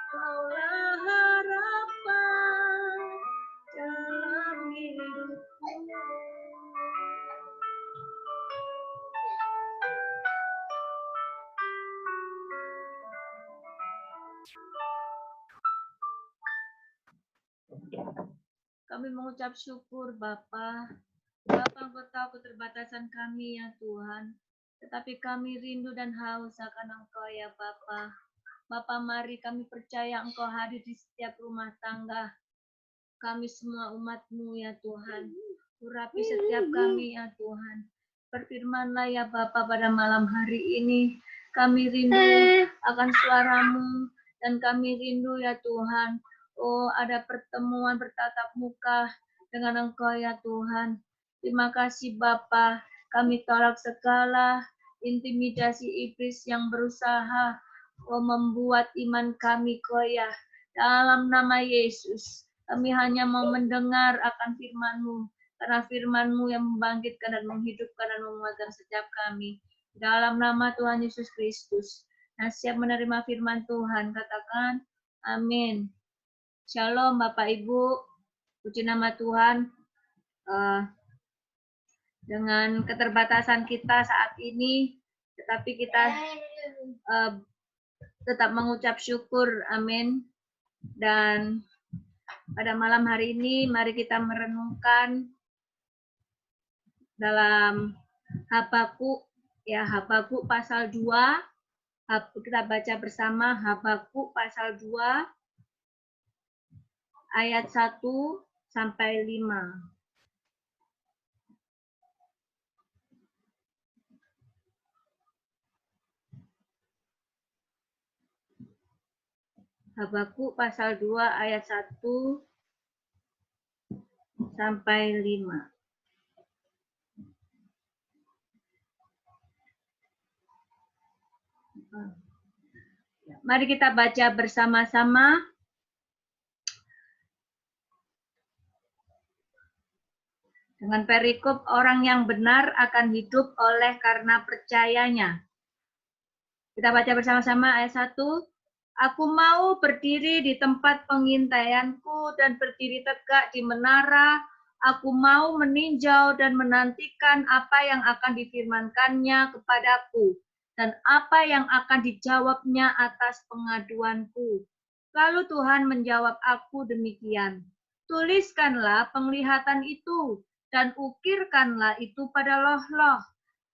Kaulah harapan dalam hidupku. Kami mengucap syukur Bapa. Bapa, Engkau tahu keterbatasan kami ya Tuhan. Tetapi kami rindu dan haus akan Engkau ya Bapa. Bapa, mari kami percaya Engkau hadir di setiap rumah tangga. Kami semua umat-Mu ya Tuhan. Urapi setiap kami ya Tuhan. Berfirmanlah ya Bapa pada malam hari ini. Kami rindu akan suara-Mu. Dan kami rindu ya Tuhan. Oh, ada pertemuan bertatap muka dengan Engkau ya Tuhan. Terima kasih Bapa. Kami tolak segala intimidasi iblis yang berusaha membuat iman kami goyah. Dalam nama Yesus, kami hanya mau mendengar akan firman-Mu. Karena firman-Mu yang membangkitkan dan menghidupkan dan menguatkan setiap kami. Dalam nama Tuhan Yesus Kristus. Nah, siap menerima firman Tuhan. Katakan, amin. Shalom Bapak Ibu. Puji nama Tuhan. Dengan keterbatasan kita saat ini, tetapi kita tetap mengucap syukur, amin. Dan pada malam hari ini, mari kita merenungkan dalam Habakuk, ya Habakuk pasal 2, kita baca bersama Habakuk pasal 2, ayat 1 sampai 5. Habakuk pasal 2 ayat 1 sampai 5. Mari kita baca bersama-sama. Dengan perikop orang yang benar akan hidup oleh karena percayanya. Kita baca bersama-sama ayat 1. Aku mau berdiri di tempat pengintaianku dan berdiri tegak di menara. Aku mau meninjau dan menantikan apa yang akan difirmankannya kepadaku dan apa yang akan dijawabnya atas pengaduanku. Lalu Tuhan menjawab aku demikian. Tuliskanlah penglihatan itu dan ukirkanlah itu pada loh-loh,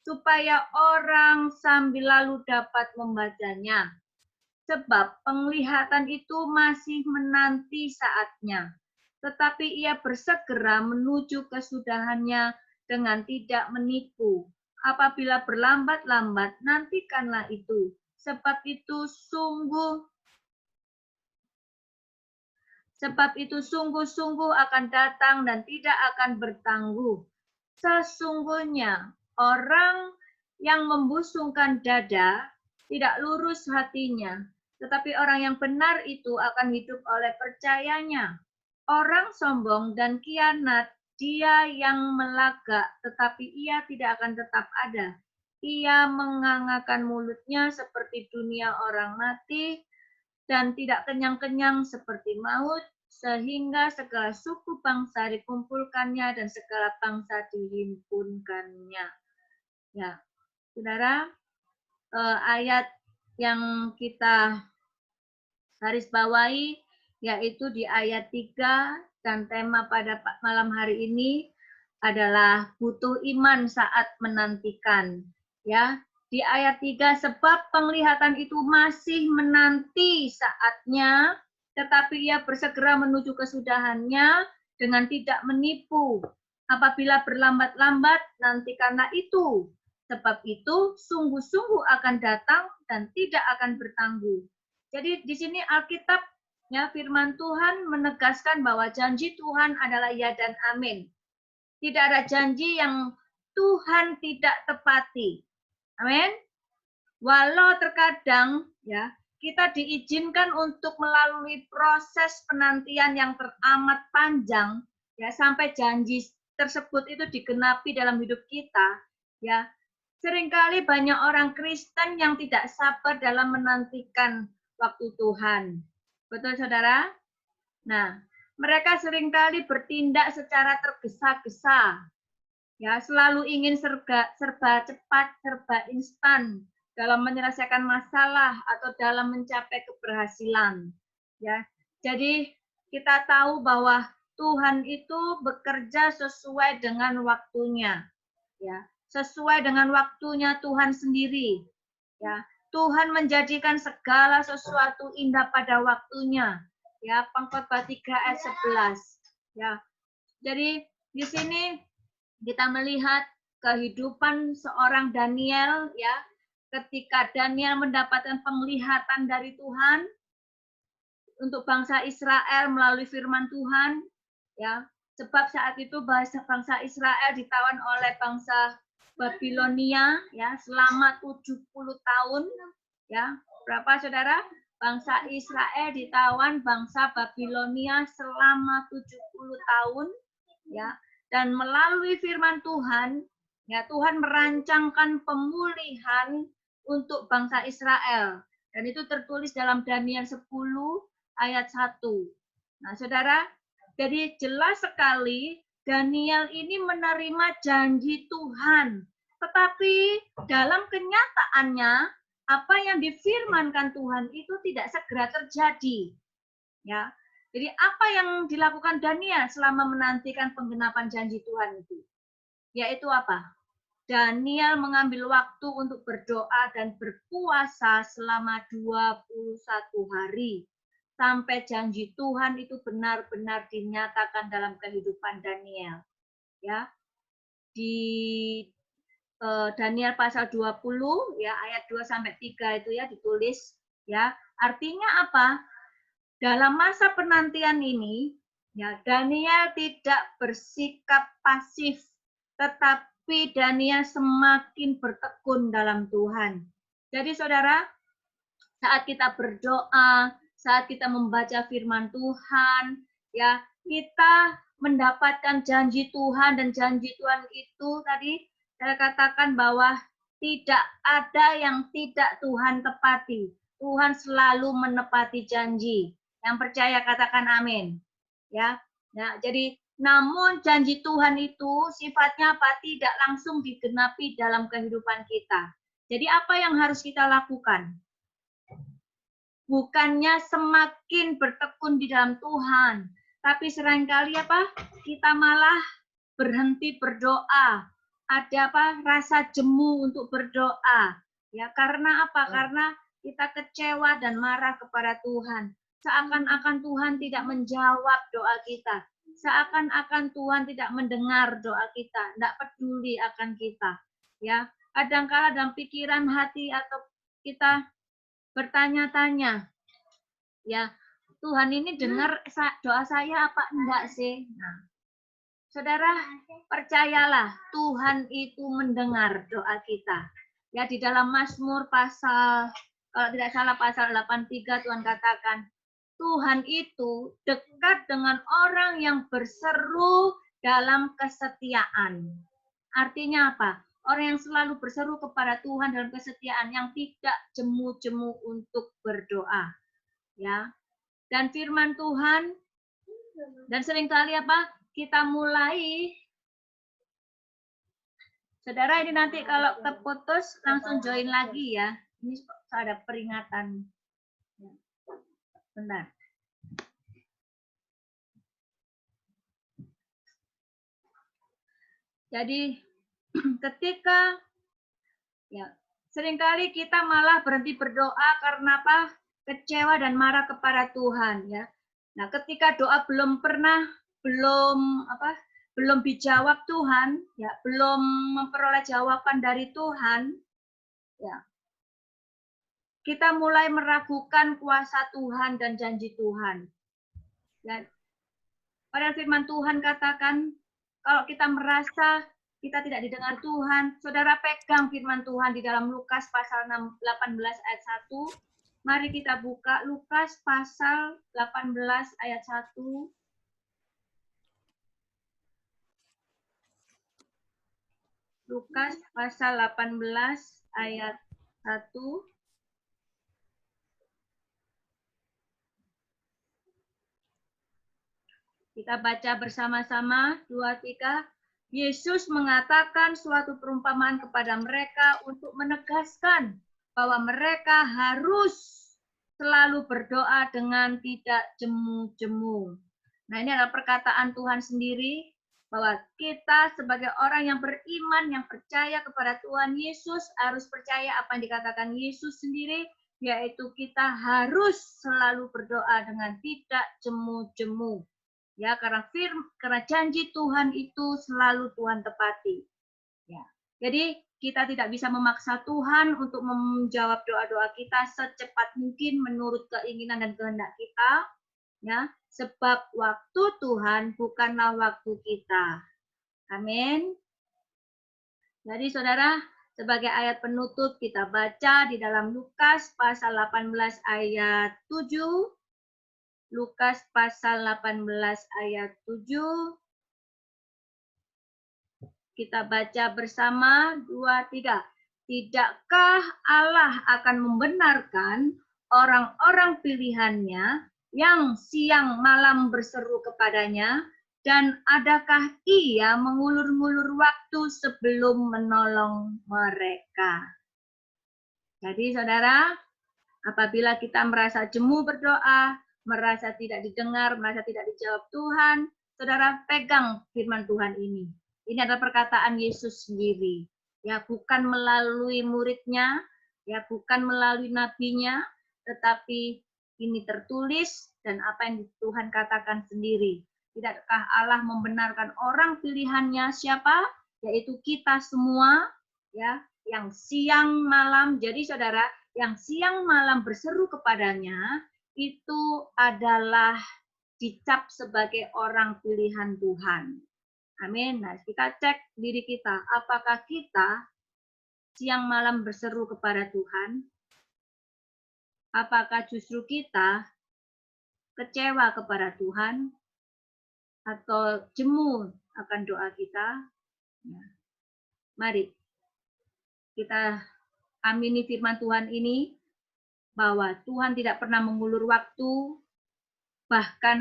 supaya orang sambil lalu dapat membacanya. Sebab penglihatan itu masih menanti saatnya, tetapi ia bersegera menuju kesudahannya dengan tidak menipu. Apabila berlambat-lambat, nantikanlah itu, sebab itu sungguh-sungguh akan datang dan tidak akan bertangguh. Sesungguhnya orang yang membusungkan dada tidak lurus hatinya, tetapi orang yang benar itu akan hidup oleh percayanya. Orang sombong dan kianat, dia yang melagak, tetapi ia tidak akan tetap ada. Ia mengangakan mulutnya seperti dunia orang mati, dan tidak kenyang-kenyang seperti maut, sehingga segala suku bangsa dikumpulkannya dan segala bangsa dihimpunkannya. Ya, saudara, ayat yang kita garis bawahi yaitu di ayat 3 dan tema pada malam hari ini adalah butuh iman saat menantikan. Ya, di ayat 3, sebab penglihatan itu masih menanti saatnya, tetapi ia bersegera menuju kesudahannya dengan tidak menipu. Apabila berlambat-lambat, nantikanlah itu. Sebab itu sungguh-sungguh akan datang dan tidak akan bertangguh. Jadi di sini Alkitab, ya, firman Tuhan menegaskan bahwa janji Tuhan adalah ya dan amin. Tidak ada janji yang Tuhan tidak tepati. Amin. Walau terkadang ya kita diizinkan untuk melalui proses penantian yang teramat panjang ya sampai janji tersebut itu digenapi dalam hidup kita, ya. Seringkali banyak orang Kristen yang tidak sabar dalam menantikan waktu Tuhan. Betul, saudara? Nah, mereka seringkali bertindak secara tergesa-gesa. Ya, selalu ingin serba cepat, serba instan dalam menyelesaikan masalah atau dalam mencapai keberhasilan. Ya, jadi kita tahu bahwa Tuhan itu bekerja sesuai dengan waktunya. Ya, sesuai dengan waktunya Tuhan sendiri. Ya, Tuhan menjadikan segala sesuatu indah pada waktunya. Ya, Pengkhotbah 3 ayat 11. Ya. Jadi di sini kita melihat kehidupan seorang Daniel, ya. Ketika Daniel mendapatkan penglihatan dari Tuhan untuk bangsa Israel melalui firman Tuhan, ya. Sebab saat itu bangsa Israel ditawan oleh bangsa Babilonia, ya, selama 70 tahun, ya. Berapa, saudara? Bangsa Israel ditawan bangsa Babilonia selama 70 tahun, ya. Dan melalui firman Tuhan, ya, Tuhan merancangkan pemulihan untuk bangsa Israel. Dan itu tertulis dalam Daniel 10 ayat 1. Nah, saudara, jadi jelas sekali Daniel ini menerima janji Tuhan. Tetapi dalam kenyataannya, apa yang difirmankan Tuhan itu tidak segera terjadi. Ya, jadi apa yang dilakukan Daniel selama menantikan penggenapan janji Tuhan itu? Yaitu apa? Daniel mengambil waktu untuk berdoa dan berpuasa selama 21 hari sampai janji Tuhan itu benar-benar dinyatakan dalam kehidupan Daniel. Ya. Di Daniel pasal 20 ya ayat 2 sampai 3 itu ya ditulis ya. Artinya apa? Dalam masa penantian ini ya Daniel tidak bersikap pasif, tetapi Daniel semakin bertekun dalam Tuhan. Jadi saudara, saat kita berdoa, saat kita membaca firman Tuhan, ya kita mendapatkan janji Tuhan, dan janji Tuhan itu tadi saya katakan bahwa tidak ada yang tidak Tuhan tepati. Tuhan selalu menepati janji. Yang percaya katakan amin. Ya. Nah, jadi namun janji Tuhan itu sifatnya apa? Tidak langsung digenapi dalam kehidupan kita. Jadi apa yang harus kita lakukan? Bukannya semakin bertekun di dalam Tuhan, tapi seringkali apa? Kita malah berhenti berdoa. Ada apa? Rasa jemu untuk berdoa. Ya, karena apa? Karena kita kecewa dan marah kepada Tuhan. Seakan-akan Tuhan tidak menjawab doa kita. Seakan-akan Tuhan tidak mendengar doa kita, tidak peduli akan kita. Ya, kadang-kala dalam pikiran hati atau kita bertanya-tanya, ya Tuhan ini dengar doa saya apa enggak sih? Nah, saudara percayalah Tuhan itu mendengar doa kita. Ya di dalam Mazmur pasal kalau tidak salah pasal 83 Tuhan katakan Tuhan itu dekat dengan orang yang berseru dalam kesetiaan. Artinya apa? Orang yang selalu berseru kepada Tuhan dalam kesetiaan, yang tidak jemu-jemu untuk berdoa. Ya. Dan firman Tuhan, dan seringkali apa? Kita mulai, saudara ini nanti kalau terputus langsung join lagi ya. Ini ada peringatan. Bentar. Jadi ketika ya seringkali kita malah berhenti berdoa karena apa? Kecewa dan marah kepada Tuhan ya. Nah, ketika doa belum dijawab Tuhan, ya, belum memperoleh jawaban dari Tuhan, ya. Kita mulai meragukan kuasa Tuhan dan janji Tuhan. Dan pada firman Tuhan katakan, kalau kita merasa kita tidak didengar Tuhan, saudara pegang firman Tuhan di dalam Lukas pasal 18 ayat 1. Mari kita buka Lukas pasal 18 ayat 1. Lukas pasal 18 ayat 1. Kita baca bersama-sama, 2, 3. Yesus mengatakan suatu perumpamaan kepada mereka untuk menegaskan bahwa mereka harus selalu berdoa dengan tidak jemu-jemu. Nah, ini adalah perkataan Tuhan sendiri bahwa kita sebagai orang yang beriman, yang percaya kepada Tuhan Yesus, harus percaya apa yang dikatakan Yesus sendiri, yaitu kita harus selalu berdoa dengan tidak jemu-jemu. Ya, karena janji Tuhan itu selalu Tuhan tepati. Ya. Jadi kita tidak bisa memaksa Tuhan untuk menjawab doa-doa kita secepat mungkin menurut keinginan dan kehendak kita, ya, sebab waktu Tuhan bukanlah waktu kita. Amin. Jadi saudara, sebagai ayat penutup kita baca di dalam Lukas pasal 18 ayat 7. Lukas pasal 18 ayat 7. Kita baca bersama, 2, 3. Tidakkah Allah akan membenarkan orang-orang pilihannya yang siang malam berseru kepadanya, dan adakah ia mengulur-ngulur waktu sebelum menolong mereka? Jadi saudara, apabila kita merasa jemu berdoa, merasa tidak didengar, merasa tidak dijawab Tuhan, saudara pegang firman Tuhan ini. Ini adalah perkataan Yesus sendiri. Ya, bukan melalui muridnya, ya bukan melalui nabinya, tetapi ini tertulis dan apa yang Tuhan katakan sendiri. Tidakkah Allah membenarkan orang pilihannya siapa? Yaitu kita semua, ya, yang siang malam. Jadi saudara, yang siang malam berseru kepadanya itu adalah dicap sebagai orang pilihan Tuhan. Amin. Nah, kita cek diri kita, apakah kita siang malam berseru kepada Tuhan? Apakah justru kita kecewa kepada Tuhan atau jemu akan doa kita? Nah, mari kita amini firman Tuhan ini, bahwa Tuhan tidak pernah mengulur waktu, bahkan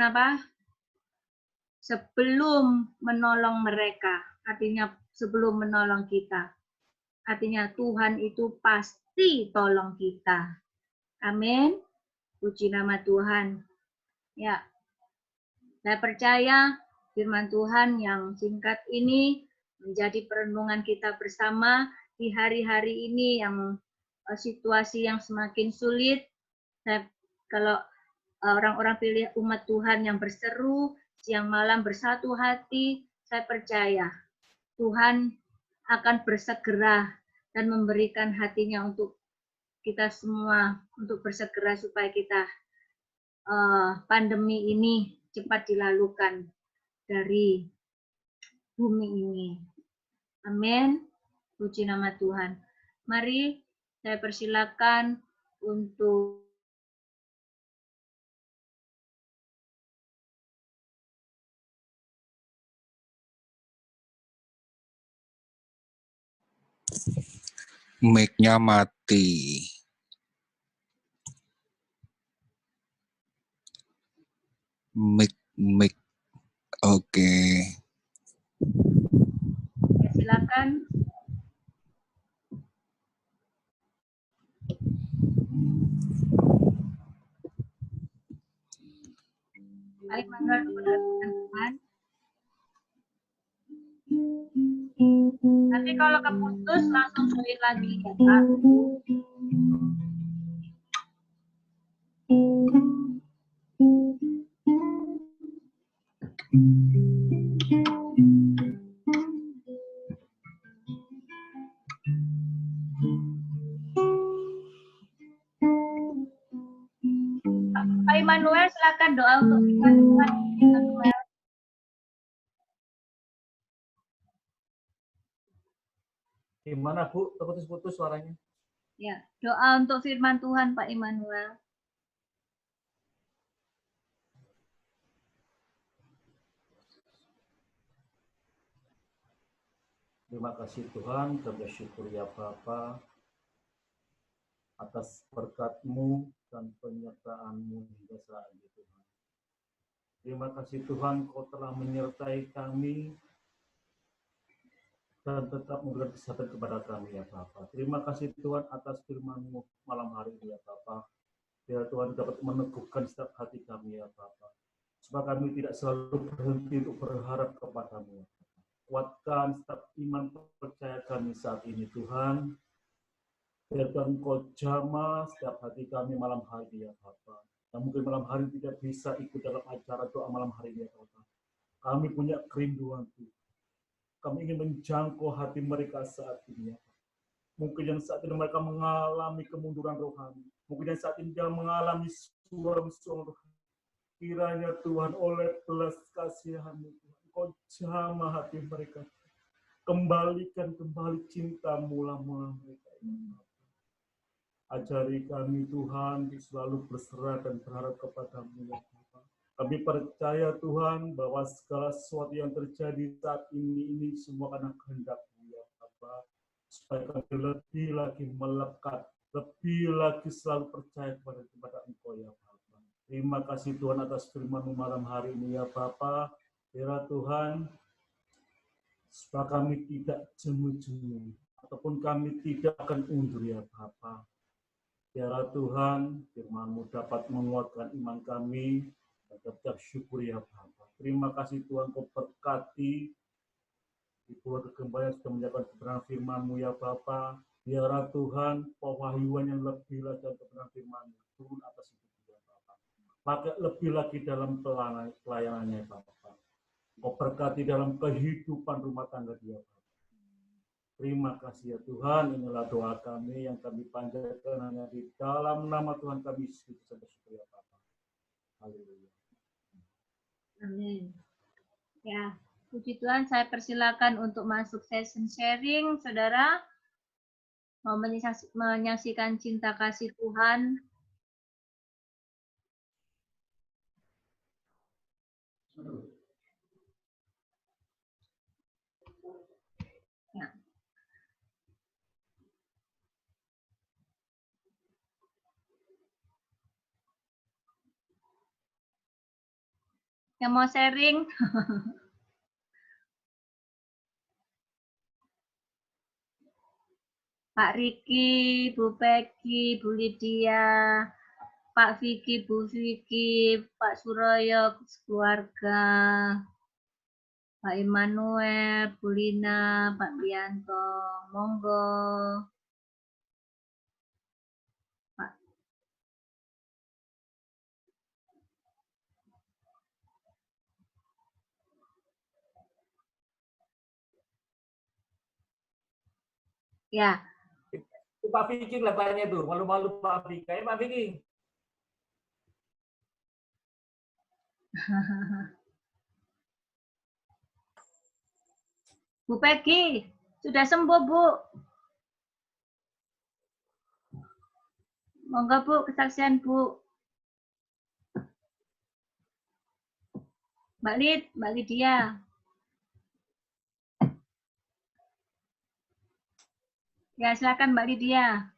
sebelum menolong mereka, artinya sebelum menolong kita. Artinya Tuhan itu pasti tolong kita. Amin. Puji nama Tuhan. Ya, saya percaya firman Tuhan yang singkat ini menjadi perenungan kita bersama di hari-hari ini yang situasi yang semakin sulit. Kalau orang-orang pilih umat Tuhan yang berseru, siang malam bersatu hati, saya percaya Tuhan akan bersegera dan memberikan hatinya untuk kita semua, untuk bersegera supaya kita pandemi ini cepat dilalukan dari bumi ini. Amin. Puji nama Tuhan. Mari saya persilakan untuk mic-nya mati. Mic. Oke. Silakan. Baik, Manuel kepada Tuhan. Nanti kalau keputus langsung join lagi ya, Pak. Pak Immanuel, silakan doa untuk Tuhan. Gimana Bu? Terputus-putus suaranya. Ya, doa untuk firman Tuhan Pak Immanuel. Terima kasih Tuhan, kami bersyukur ya Bapa atas berkat-Mu dan penyertaan-Mu hingga saat ini Tuhan. Terima kasih Tuhan, Kau telah menyertai kami dan tetap memberikan kesehatan kepada kami ya Bapa. Terima kasih Tuhan atas firman-Mu malam hari ini ya Bapa. Ya Tuhan dapat meneguhkan setiap hati kami ya Bapa. Supaya kami tidak selalu berhenti untuk berharap kepada-Mu. Kuatkan setiap iman percaya kami saat ini Tuhan. Biar Tuhan Kau jamah setiap hati kami malam hari ini ya Bapa. Yang mungkin malam hari tidak bisa ikut dalam acara doa malam hari ini ya Bapa. Kami punya kerinduan Tuhan. Kami ingin menjangkau hati mereka saat ini ya. Mungkin yang saat ini mereka mengalami kemunduran rohani. Mungkin yang saat ini dia mengalami suram-suram rohani. Kiranya Tuhan oleh belas kasihan-Mu, Kau jamah hati mereka. Kembalikan kembali cinta mula-mula mereka. Ajari kami Tuhan selalu berserah dan berharap kepada-Mu ya Bapa. Kami percaya Tuhan bahwa segala sesuatu yang terjadi saat ini semua karena kehendak-Mu ya Bapa. Supaya kami lebih lagi melekat, lebih lagi selalu percaya kepada Engkau ya Bapa. Terima kasih Tuhan atas firman-Mu malam hari ini ya Bapa. Biar Tuhan supaya kami tidak jemu-jemu ataupun kami tidak akan undur ya Bapa. Biarlah Tuhan, firman-Mu dapat menguatkan iman kami dan tetap syukur ya Bapa. Terima kasih Tuhan, Kau berkati di keluarga Gembala yang sudah menjalankan kebenaran firman-Mu ya Bapa. Biarlah Tuhan, pewahyuan yang lebih lagi dalam kebenaran firman-Mu turun atas hidup ya Bapa. Pakai lebih lagi dalam pelayanannya Bapa. Kau berkati dalam kehidupan rumah tangga dia Bapa. Terima kasih ya Tuhan, inilah doa kami yang kami panjatkan hanya di dalam nama Tuhan kami Yesus Kristus ya Bapa. Haleluya. Amin. Ya, puji Tuhan, saya persilakan untuk masuk session sharing, saudara. Mau menyaksikan cinta kasih Tuhan. Ya. Yang mau sharing? Pak Riki, Bu Peggy, Bu Lydia, Pak Vicky, Bu Vicky, Pak Suroyo, keluarga, Pak Immanuel, Bu Lina, Pak Bianto, monggo. Pak. Ya. Pak Vicky kelihatannya tuh, malu-malu Pak Vicky. Kayak Pak Vicky. Bu Peggy, sudah sembuh, Bu. Monggo, Bu, kesaksian, Bu. Mbak Lydia. Ya, silakan Mbak Lydia.